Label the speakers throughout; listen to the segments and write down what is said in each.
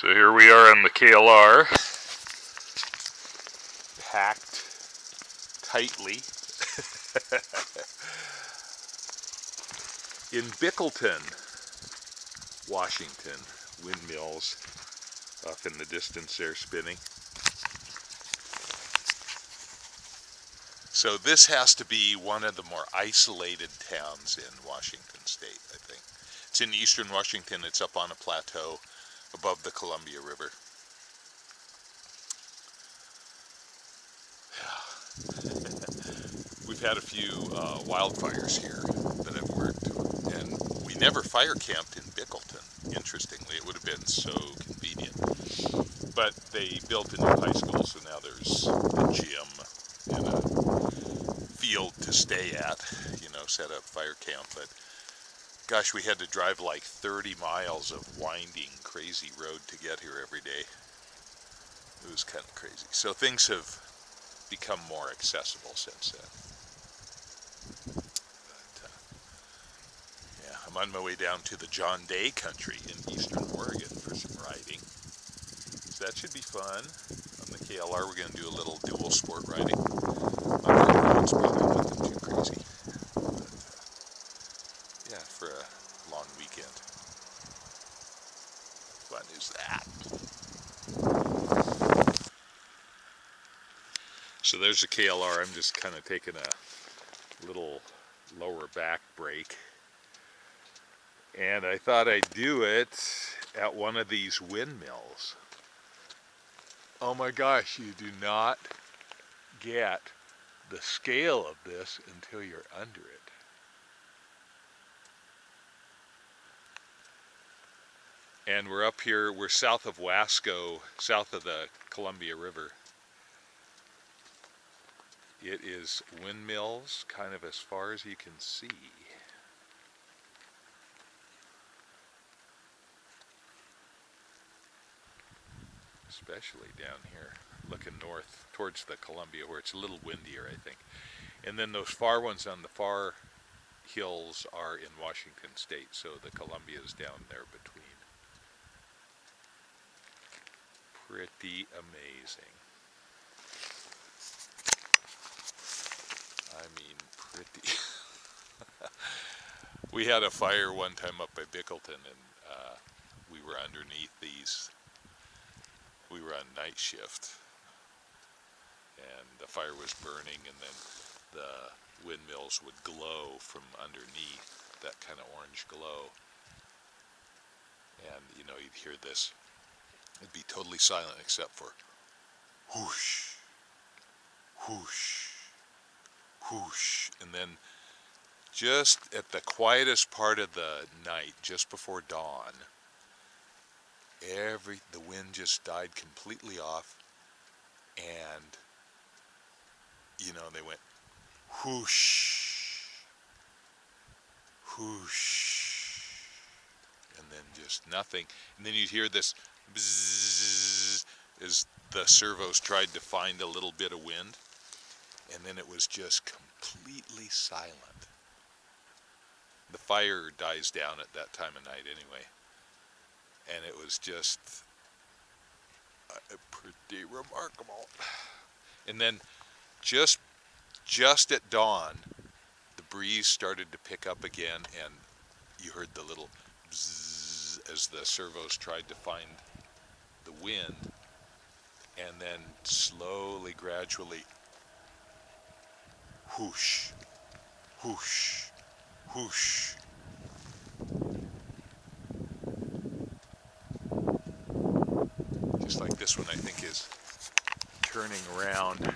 Speaker 1: So here we are on the KLR, packed tightly in Bickleton, Washington. Windmills off in the distance there spinning. So this has to be one of the more isolated towns in Washington state, I think. It's in eastern Washington. It's up on a plateau above the Columbia River. We've had a few wildfires here that have worked, and we never fire camped in Bickleton. Interestingly, it would have been so convenient. But they built a new high school, so now there's a gym and a field to stay at, you know, set up fire camp. But gosh, we had to drive like 30 miles of winding, crazy road to get here every day. It was kind of crazy. So things have become more accessible since then. But, yeah, I'm on my way down to the John Day country in eastern Oregon for some riding. So that should be fun. On the KLR, we're going to do a little dual sport riding. It's probably nothing too crazy. But, yeah, for a long weekend. Fun is that. So there's the KLR. I'm just kind of taking a little lower back break. And I thought I'd do it at one of these windmills. Oh my gosh, you do not get the scale of this until you're under it. And we're up here, we're south of Wasco, south of the Columbia River. It is windmills kind of as far as you can see. Especially down here, looking north towards the Columbia, where it's a little windier, I think. And then those far ones on the far hills are in Washington state, so the Columbia is down there between. Pretty amazing. I mean, pretty. We had a fire one time up by Bickleton, and we were underneath these. We were on night shift, and the fire was burning, and then the windmills would glow from underneath, that kind of orange glow. And, you know, you'd hear this. It'd be totally silent except for whoosh, whoosh, whoosh. And then just at the quietest part of the night, just before dawn, the wind just died completely off, and you know, they went whoosh, whoosh, and then just nothing. And then you'd hear this bzzz as the servos tried to find a little bit of wind, and then it was just completely silent. The fire dies down at that time of night anyway. And it was just pretty remarkable. And then just at dawn, the breeze started to pick up again, and you heard the little bzzz as the servos tried to find the wind. And then slowly, gradually, whoosh, whoosh, whoosh. Just like this one, I think, is turning around,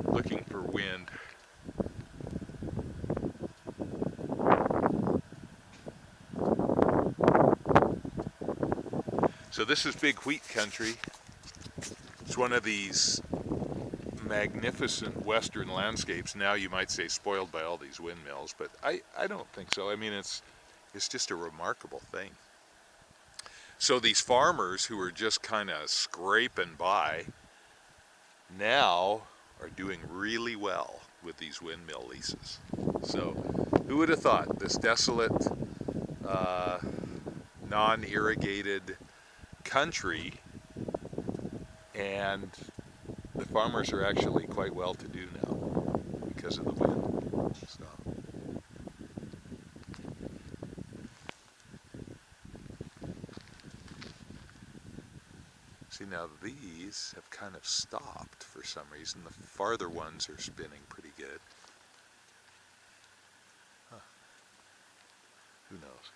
Speaker 1: looking for wind. So this is big wheat country. It's one of these magnificent western landscapes. Now you might say spoiled by all these windmills, but I don't think so. I mean, it's just a remarkable thing. So these farmers who are just kind of scraping by now are doing really well with these windmill leases. So who would have thought this desolate, non-irrigated country, and the farmers are actually quite well to do now because of the wind. So. See, now these have kind of stopped for some reason. The farther ones are spinning pretty good. Huh. Who knows?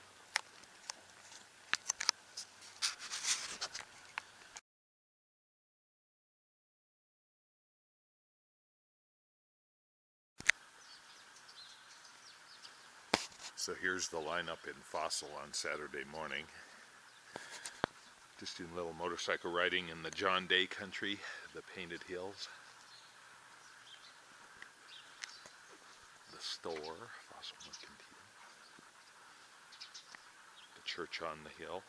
Speaker 1: So here's the lineup in Fossil on Saturday morning. Just doing a little motorcycle riding in the John Day country, the Painted Hills. The store, Fossil Canyon. The church on the hill.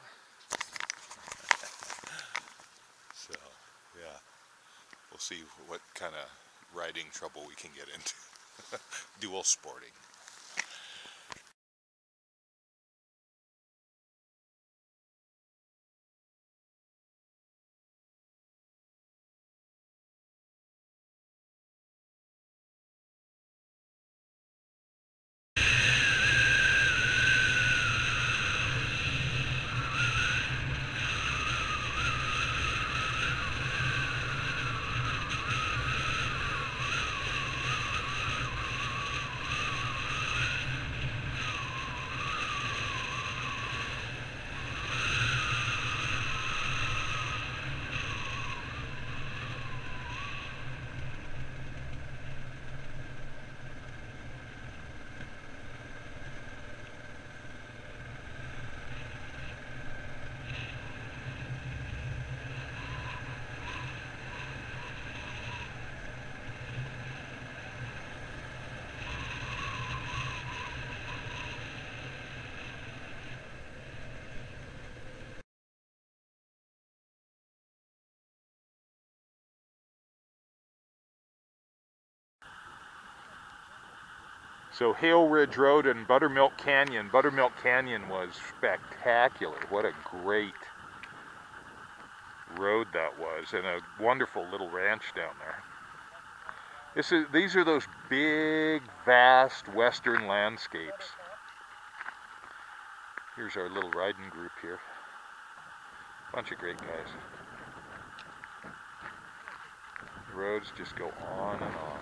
Speaker 1: So, yeah, we'll see what kind of riding trouble we can get into. Dual sporting. So Hale Ridge Road and Buttermilk Canyon. Buttermilk Canyon was spectacular. What a great road that was, and a wonderful little ranch down there. These are those big, vast western landscapes. Here's our little riding group here. Bunch of great guys. The roads just go on and on.